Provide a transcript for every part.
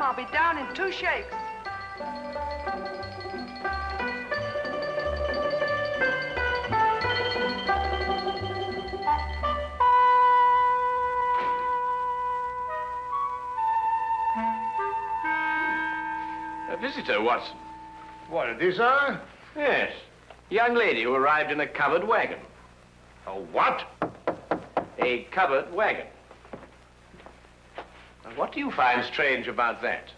I'll be down in 2 shakes. A visitor, Watson. What, is this, sir? Yes. Young lady who arrived in a covered wagon. A what? A covered wagon. Now, what do you find strange about that?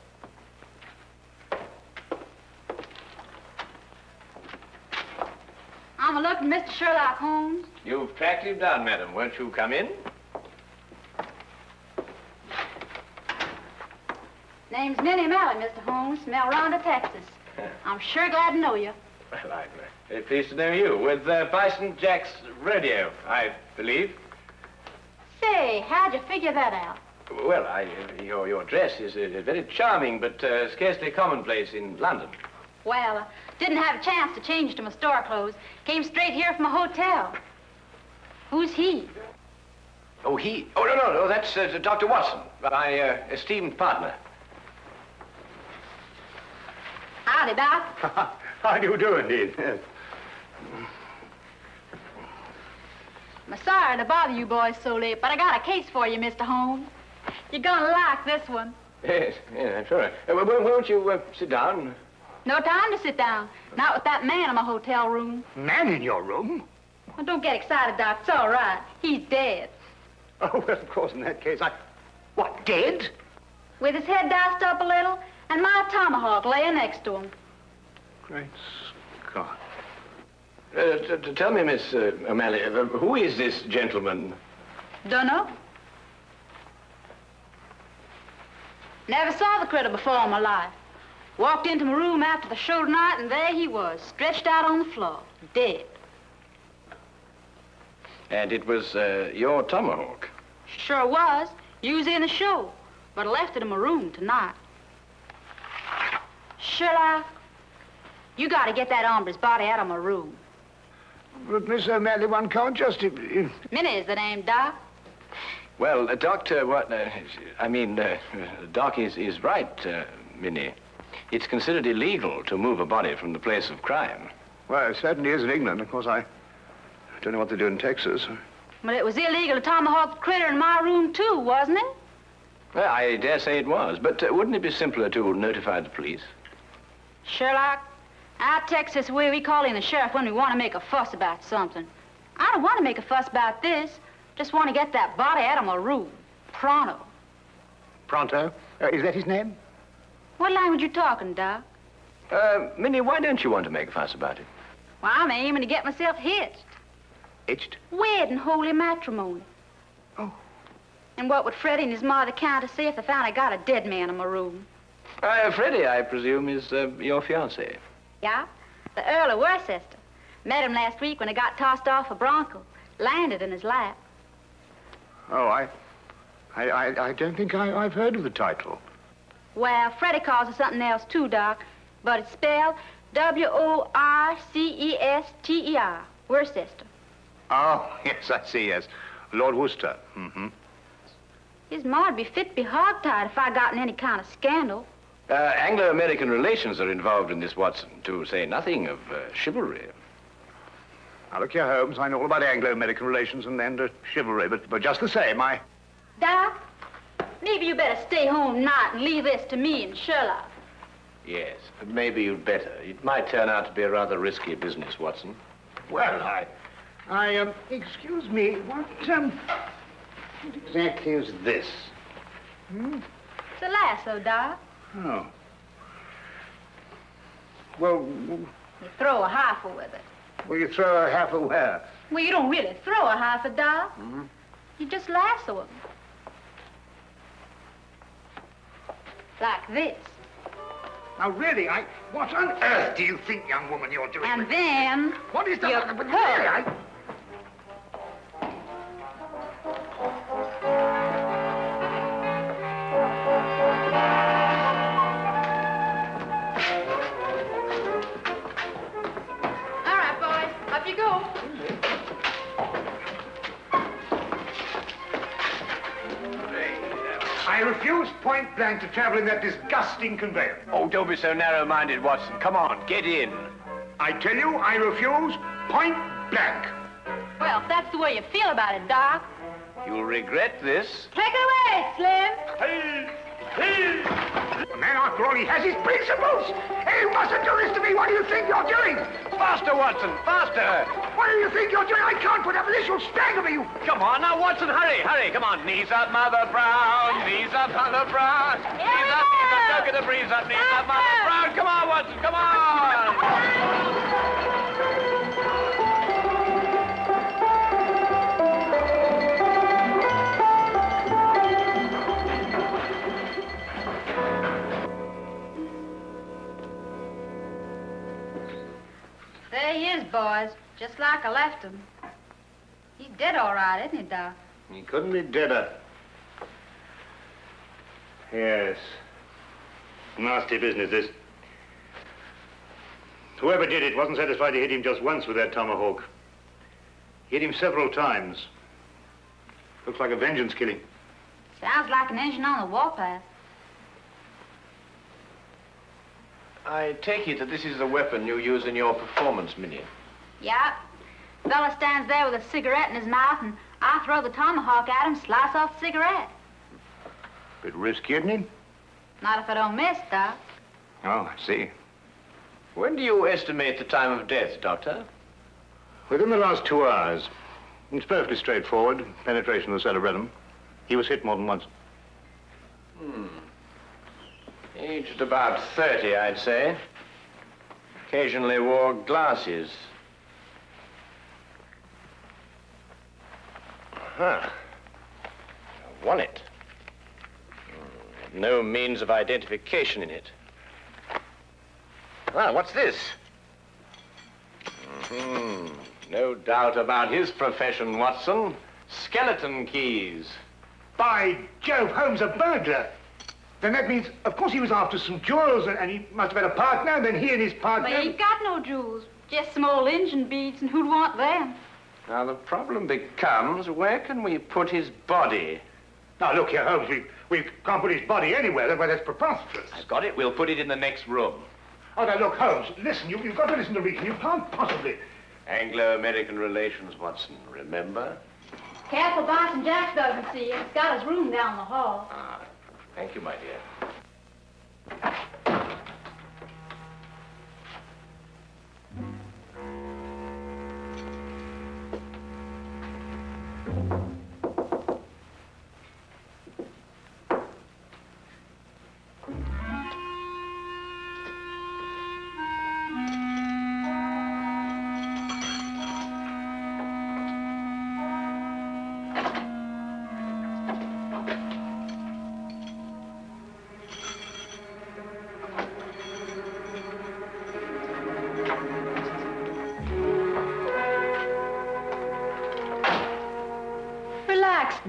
I'm looking, Mr. Sherlock Holmes. You've tracked him down, madam. Won't you come in? Name's Minnie Malley, Mr. Holmes, from El Rondo, Texas. I'm sure glad to know you. Well, I'm very pleased to know you. With Bison Jack's rodeo, I believe. Say, how'd you figure that out? Well, your dress is very charming, but scarcely commonplace in London. Well, didn't have a chance to change to my store clothes. Came straight here from a hotel. Who's he? Oh, he? Oh, no, that's Dr. Watson, my esteemed partner. Howdy, Doc. How do you do, indeed? Yes. I'm sorry to bother you boys so late, but I got a case for you, Mr. Holmes. You're gonna like this one. Yes, I'm sure. Won't you sit down? No time to sit down. Not with that man in my hotel room. Man in your room? Well, don't get excited, Doc. It's all right. He's dead. Oh, well, of course, in that case, What, dead? With his head diced up a little, and my tomahawk laying next to him. Great Scott. Tell me, Miss O'Malley, who is this gentleman? Dunno. Never saw the critter before in my life. Walked into my room after the show tonight, and there he was, stretched out on the floor, dead. And it was your tomahawk? Sure was. Used in the show, but I left it in my room tonight. Sherlock, you gotta get that hombre's body out of my room. But, Miss O'Malley, one can't just... Minnie is the name, Doc. Well, Doctor, Doc is right, Minnie. It's considered illegal to move a body from the place of crime. Well, it certainly is in England. Of course, I don't know what they do in Texas. But it was illegal to tomahawk the critter in my room, too, wasn't it? Well, I dare say it was, but wouldn't it be simpler to notify the police? Sherlock, out Texas way we call in the sheriff when we want to make a fuss about something. I don't want to make a fuss about this. Just want to get that body out of my room. Pronto. Pronto? Is that his name? What language you talking, Doc? Minnie, why don't you want to make a fuss about it? Well, I'm aiming to get myself hitched. Hitched? Wed in holy matrimony. Oh. And what would Freddie and his mother count to say if they found I got a dead man in my room? Freddie, I presume, is your fiancé. Yeah, the Earl of Worcester. Met him last week when he got tossed off a bronco. Landed in his lap. Oh, I don't think I've heard of the title. Well, Freddie calls it something else, too, Doc. But it's spelled W-O-R-C-E-S-T-E-R. Worcester. Oh, yes, I see, yes. Lord Worcester. Mm-hmm. His ma'd be fit to be hogtied if I got in any kind of scandal. Anglo-American relations are involved in this, Watson, to say nothing of chivalry. Now, look here, Holmes, I know all about Anglo-American relations and chivalry, but just the same, Doc, maybe you better stay home tonight and leave this to me and Sherlock. Yes, maybe you'd better. It might turn out to be a rather risky business, Watson. Well, excuse me, what exactly is this? Hmm? It's a lasso, Doc. Oh. Well... You throw a heifer with it. Well, you throw a heifer where? Well, you don't really throw a heifer, Doc. Mm-hmm. You just lasso him. Like this. Now, really, what on earth do you think, young woman, you're doing? And then... What is that? You But really, All right, boys, up you go. I I refuse point blank to travel in that disgusting conveyance. Oh, don't be so narrow-minded, Watson. Come on, get in. I tell you, I refuse point blank. Well, if that's the way you feel about it, Doc. You'll regret this. Take it away, Slim. Hey! The man, after all, he has his principles. Hey, you mustn't do this to me. What do you think you're doing? Faster, Watson, faster. What do you think you're doing? I can't put up with this. You'll strangle me, you... Come on, now, Watson, hurry, hurry. Come on, knees up, Mother Brown. Knees up, Mother Brown. Knees up, don't get the breeze up. Knees up, Mother Brown. Come on, Watson, come on. There he is, boys. Just like I left him. He's dead all right, isn't he, Doc? He couldn't be deader. Yes. Nasty business, this. Whoever did it wasn't satisfied to hit him just once with that tomahawk. Hit him several times. Looks like a vengeance killing. Sounds like an engine on the warpath. I take it that this is the weapon you use in your performance, Minnie. Yeah. Fella stands there with a cigarette in his mouth, and I throw the tomahawk at him, slice off the cigarette. Bit risky, isn't it? Not if I don't miss, Doc. Oh, I see. When do you estimate the time of death, Doctor? Within the last 2 hours. It's perfectly straightforward. Penetration of the cerebellum. He was hit more than once. Aged about 30, I'd say. Occasionally wore glasses. Huh. Wallet. No means of identification in it. Ah, what's this? No doubt about his profession, Watson. Skeleton keys. By Jove, Holmes, a burglar. Then that means, of course, he was after some jewels, and he must have had a partner, and then he and his partner... Well, he ain't got no jewels. Just some old engine beads, and who'd want them? Now, the problem becomes, where can we put his body? Now, look here, Holmes, we can't put his body anywhere. Well, that's preposterous. I've got it. We'll put it in the next room. Oh, now, look, Holmes, listen, you've got to listen to reason. You can't possibly... Anglo-American relations, Watson, remember? Careful, Boston Jack doesn't see you. He's got his room down the hall. Ah, thank you, my dear.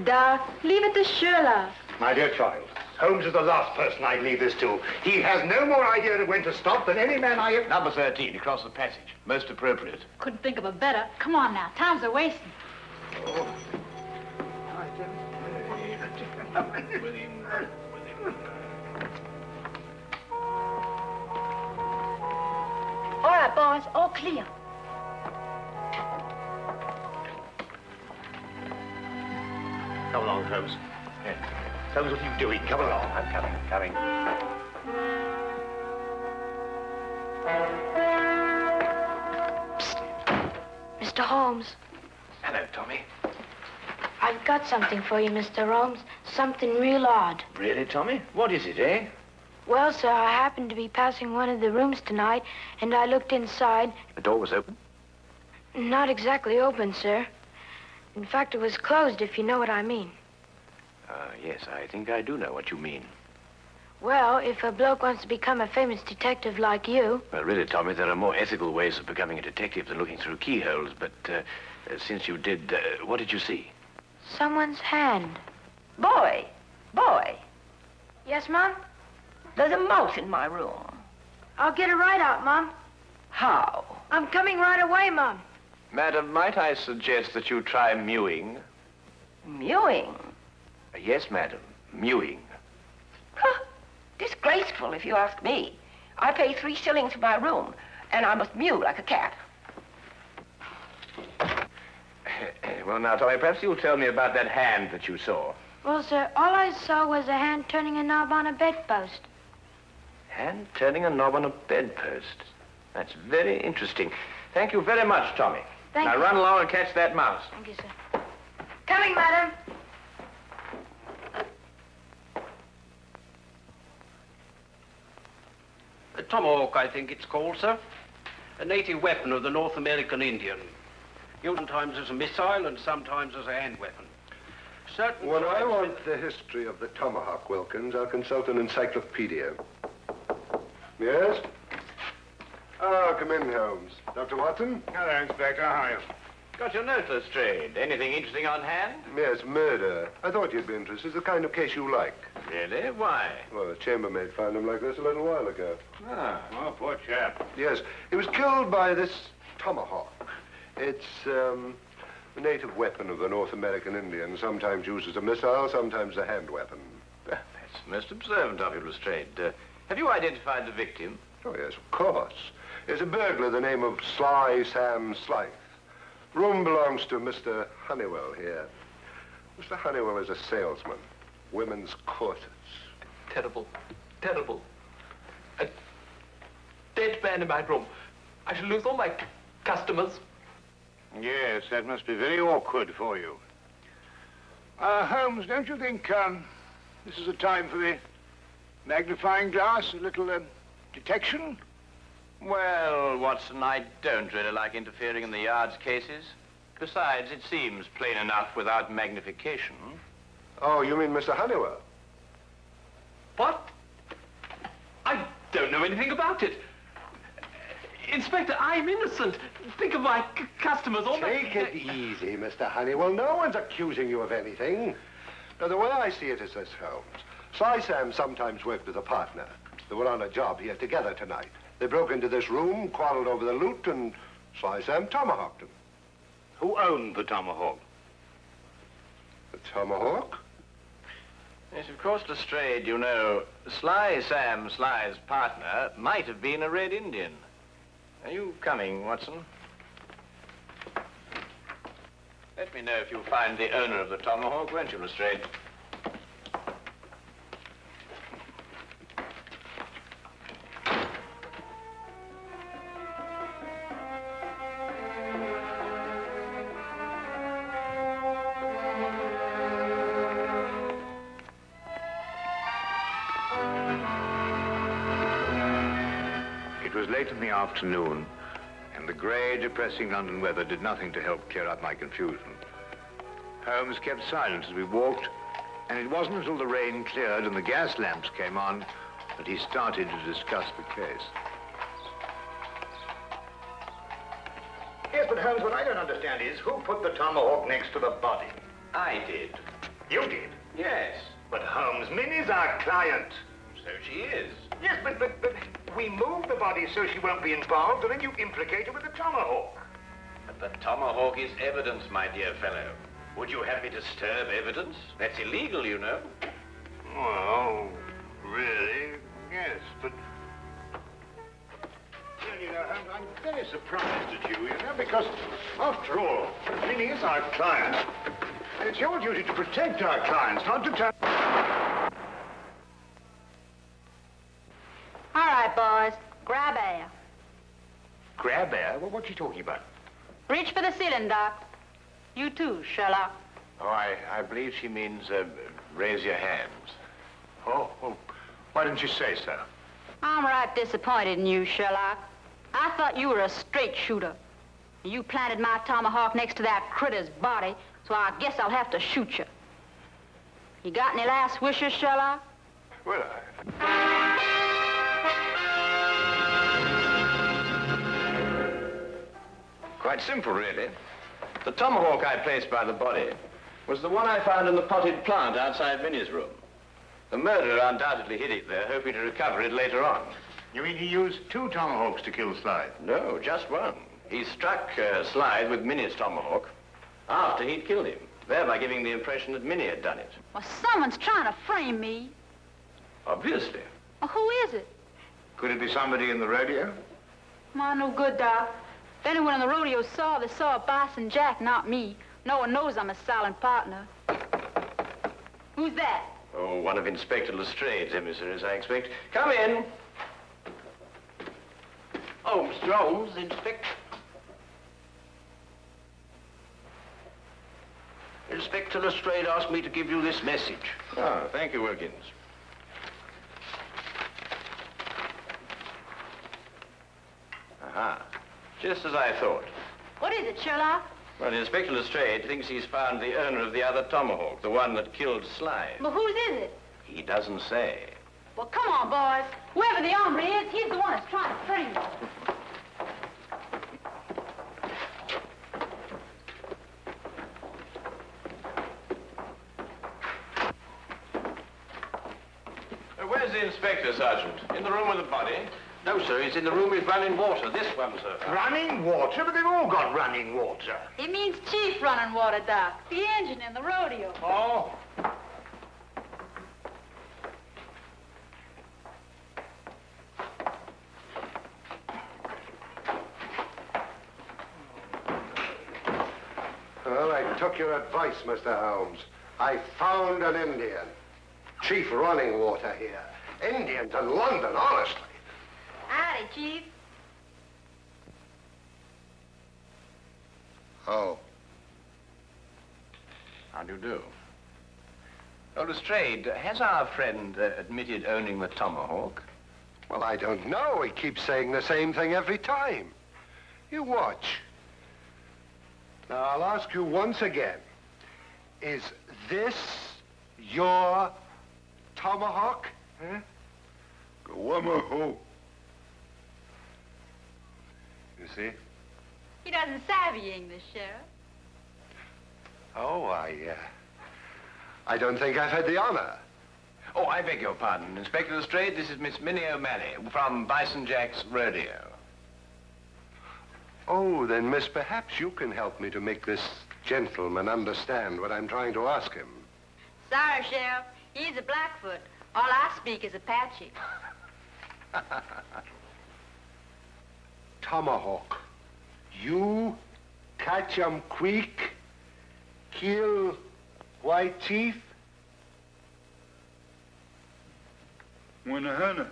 Doc, leave it to Sherlock. My dear child, Holmes is the last person I'd leave this to. He has no more idea of when to stop than any man I have... Number 13, across the passage. Most appropriate. Couldn't think of a better. Come on now, time's a wasting. Oh. All right, boys, all clear. Come along, Holmes. Here. Holmes, what are you doing? Come along. I'm coming. Psst. Mr. Holmes. Hello, Tommy. I've got something for you, Mr. Holmes. Something real odd. Really, Tommy? What is it, eh? Well, sir, I happened to be passing one of the rooms tonight, and I looked inside. The door was open? Not exactly open, sir. In fact, it was closed, if you know what I mean. Yes, I think I do know what you mean. Well, if a bloke wants to become a famous detective like you... Well, really, Tommy, there are more ethical ways of becoming a detective than looking through keyholes, but since you did, what did you see? Someone's hand. Boy. Yes, Mom? There's a mouse in my room. I'll get it right out, Mom. How? I'm coming right away, Mom. Madam, might I suggest that you try mewing? Mewing? Yes, madam, mewing. Huh. Disgraceful, if you ask me. I pay 3 shillings for my room, and I must mew like a cat. Well, now, Tommy, perhaps you'll tell me about that hand that you saw. Well, sir, all I saw was a hand turning a knob on a bedpost. Hand turning a knob on a bedpost. That's very interesting. Thank you very much, Tommy. Thank now you. Run along and catch that mouse. Thank you, sir. Coming, madam. A tomahawk, I think it's called, sir. A native weapon of the North American Indian. Used sometimes as a missile and sometimes as a hand weapon. Certain When I tribes- want the history of the tomahawk, Wilkins, I'll consult an encyclopedia. Yes? Ah, come in, Holmes. Dr. Watson? Hello, Inspector. How are you? Got your note, Lestrade. Anything interesting on hand? Yes, murder. I thought you'd be interested. It's the kind of case you like. Really? Why? Well, a chambermaid found him like this a little while ago. Ah. Oh, poor chap. Yes, he was killed by this tomahawk. It's, a native weapon of the North American Indian, sometimes used as a missile, sometimes a hand weapon. Well, that's most observant of you, Lestrade. Have you identified the victim? Oh, yes, of course. There's a burglar, the name of Sly Sam Slythe. Room belongs to Mr. Honeywell here. Mr. Honeywell is a salesman. Women's corsets. Terrible. Terrible. A dead man in my room. I shall lose all my customers. Yes, that must be very awkward for you. Holmes, don't you think this is a time for the magnifying glass, a little detection? Well, Watson, I don't really like interfering in the Yard's cases. Besides, it seems plain enough without magnification. Oh, you mean Mr. Honeywell? What? I don't know anything about it. Inspector, I'm innocent. Think of my customers. All Take it easy, Mr. Honeywell. No one's accusing you of anything. Now, the way I see it is this, Holmes. Sly Sam sometimes worked with a partner. They were on a job here together tonight. They broke into this room, quarreled over the loot, and Sly Sam tomahawked him. Who owned the tomahawk? The tomahawk? Yes, of course, Lestrade, you know, Sly Sam Sly's partner might have been a Red Indian. Are you coming, Watson? Let me know if you find the owner of the tomahawk, won't you, Lestrade? It was late in the afternoon, and the grey, depressing London weather did nothing to help clear up my confusion. Holmes kept silent as we walked, and it wasn't until the rain cleared and the gas lamps came on that he started to discuss the case. Yes, but Holmes, what I don't understand is who put the tomahawk next to the body? I did. You did. Yes. But Holmes, Minnie's our client. So she is. Yes, but we moved the body so she won't be involved, and then you implicate her with the tomahawk. But the tomahawk is evidence, my dear fellow. Would you have me disturb evidence? That's illegal, you know. Well, really, yes, but... Well, you know, Holmes, I'm very surprised at you know, because, after all, Minnie is our client. And it's your duty to protect our clients, not to turn... All right, boys. Grab air. Grab air? Well, what's she talking about? Reach for the ceiling, Doc. You too, Sherlock. Oh, I believe she means, raise your hands. Oh, well, why didn't you say so? I'm right disappointed in you, Sherlock. I thought you were a straight shooter. You planted my tomahawk next to that critter's body, so I guess I'll have to shoot you. You got any last wishes, Sherlock? Well, Quite simple, really. The tomahawk I placed by the body was the one I found in the potted plant outside Minnie's room. The murderer undoubtedly hid it there, hoping to recover it later on. You mean he used 2 tomahawks to kill Sly? No, just one. He struck Slythe with Minnie's tomahawk after he'd killed him, thereby giving the impression that Minnie had done it. Well, someone's trying to frame me. Obviously. Well, who is it? Could it be somebody in the rodeo? My no good, Doc. If anyone in the rodeo saw, they saw Bison Jack, not me. No one knows I'm a silent partner. Who's that? Oh, one of Inspector Lestrade's emissaries, I expect. Come in. Oh, Mr. Holmes, Inspector. Inspector Lestrade asked me to give you this message. Oh, thank you, Wilkins. Aha. Just as I thought. What is it, Sherlock? Well, Inspector Lestrade thinks he's found the owner of the other tomahawk, the one that killed Sly. Well, whose is it? He doesn't say. Well, come on, boys. Whoever the hombre is, he's the one that's trying to frame us. Where's the inspector, Sergeant? In the room with the body? No, sir, he's in the room with running water. This one, sir. Running water? But they've all got running water. It means Chief running water, Doc. The engine in the rodeo. Oh. Well, I took your advice, Mr. Holmes. I found an Indian. Chief running water here. Indians in London, honestly. Howdy, Chief. Oh. How do you do? Oh, Lestrade, has our friend admitted owning the tomahawk? Well, I don't know. He keeps saying the same thing every time. You watch. Now, I'll ask you once again. Is this your tomahawk? Huh? Gawamaho. You see? He doesn't savvy English, Sheriff. Oh, I don't think I've had the honor. Oh, I beg your pardon. Inspector Lestrade, this is Miss Minnie O'Malley from Bison Jack's rodeo. Oh, then, miss, perhaps you can help me to make this gentleman understand what I'm trying to ask him. Sorry, Sheriff. He's a Blackfoot. All I speak is Apache. Tomahawk. You catch 'em quick, kill White Chief? Wanahana.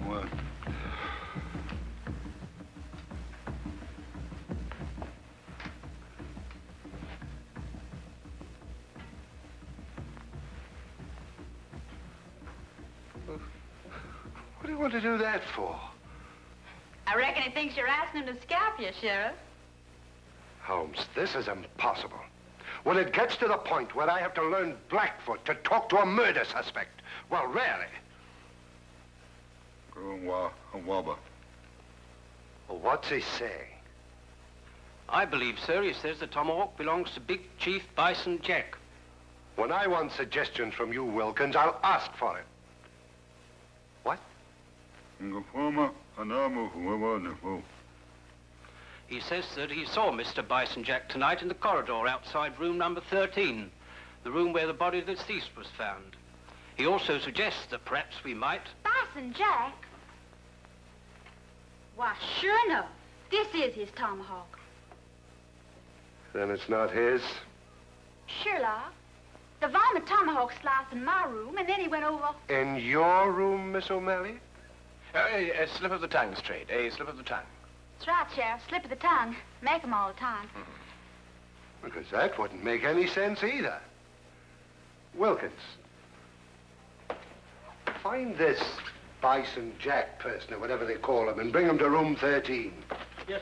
What? What do you want to do that for? I reckon he thinks you're asking him to scalp you, Sheriff. Holmes, this is impossible. When it gets to the point where I have to learn Blackfoot to talk to a murder suspect, well, really. Wabba. Well, what's he saying? I believe, sir, he says the tomahawk belongs to Big Chief Bison Jack. When I want suggestions from you, Wilkins, I'll ask for it. What? He says that he saw Mr. Bison Jack tonight in the corridor outside room number 13, the room where the body of the deceased was found. He also suggests that perhaps we might... Bison Jack? Why, sure enough, this is his tomahawk. Then it's not his? Sherlock, the varmint tomahawk sliced in my room, and then he went over... In your room, Miss O'Malley? A slip of the tongue, Lestrade. A slip of the tongue. That's right, Sheriff. Slip of the tongue. Make 'em all the time. Because that wouldn't make any sense either. Wilkins. Find this Bison Jack person, or whatever they call him, and bring him to room 13. Yes.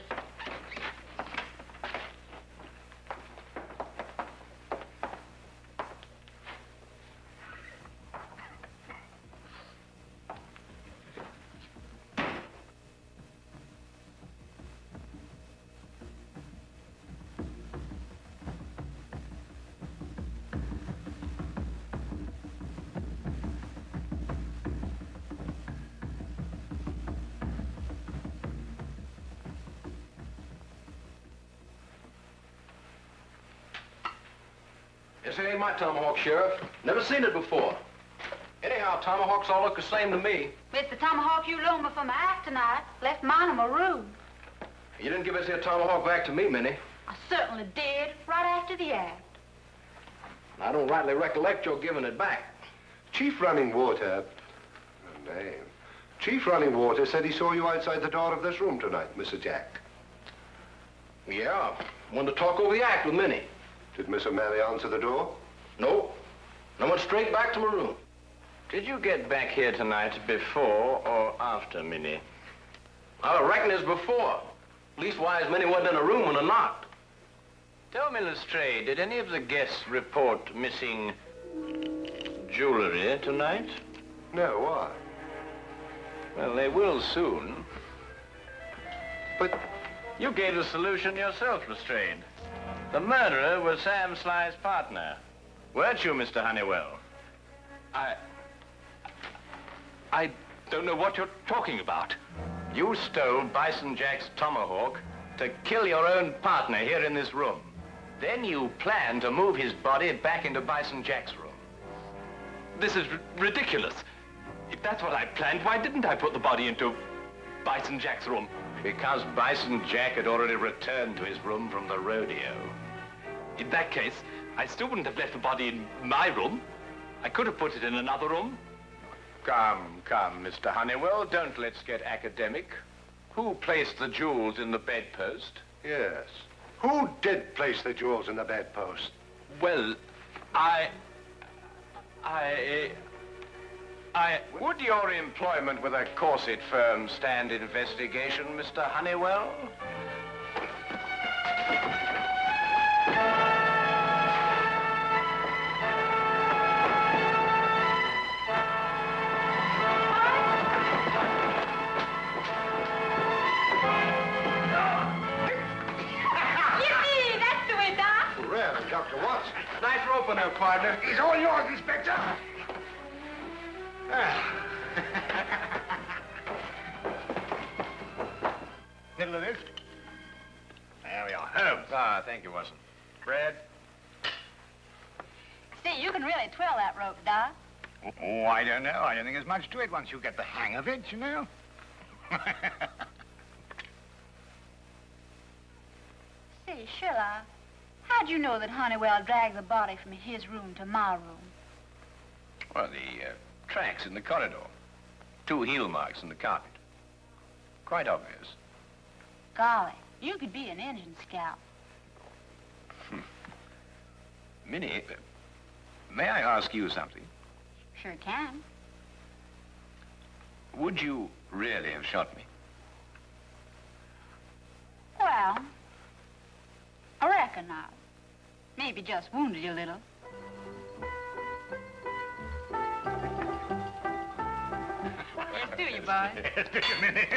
This ain't my tomahawk, Sheriff. Never seen it before. Anyhow, tomahawks all look the same to me. It's the tomahawk you loaned me for my act tonight. Left mine in my room. You didn't give us your tomahawk back to me, Minnie. I certainly did, right after the act. I don't rightly recollect your giving it back. Chief Running Water... name. Chief Running Water said he saw you outside the door of this room tonight, Mr. Jack. Yeah, wanted to talk over the act with Minnie. Did Miss O'Malley answer the door? No. I went straight back to my room. Did you get back here tonight before or after Minnie? I reckon it's before. Leastwise, Minnie wasn't in a room when I knocked. Tell me, Lestrade, did any of the guests report missing jewelry tonight? No, why? Well, they will soon. But you gave the solution yourself, Lestrade. The murderer was Sam Sly's partner. Weren't you, Mr. Honeywell? I don't know what you're talking about. You stole Bison Jack's tomahawk to kill your own partner here in this room. Then you planned to move his body back into Bison Jack's room. This is ridiculous. If that's what I planned, why didn't I put the body into Bison Jack's room? Because Bison Jack had already returned to his room from the rodeo. In that case, I still wouldn't have left the body in my room. I could have put it in another room. Come, Mr. Honeywell, don't let's get academic. Who placed the jewels in the bedpost? yes. Who did place the jewels in the bedpost? Well, Would your employment with a corset firm stand investigation, Mr. Honeywell? Yippee! That's the way, Doc. Well, Dr. Watson. Nice rope on her, partner. He's all yours, Inspector. Middle of this. There we are. Holmes. Ah, thank you, Watson. Brad. See, you can really twirl that rope, Doc. Oh, I don't know. I don't think there's much to it once you get the hang of it, you know. Say, Sherlock, how'd you know that Honeywell dragged the body from his room to my room? Well, the tracks in the corridor. 2 heel marks in the carpet. Quite obvious. Golly, you could be an engine scout. Minnie, may I ask you something? Sure can. Would you really have shot me? Well, I reckon not. Maybe just wounded you a little. Yes, do you, boy? Yes, do you, Minnie?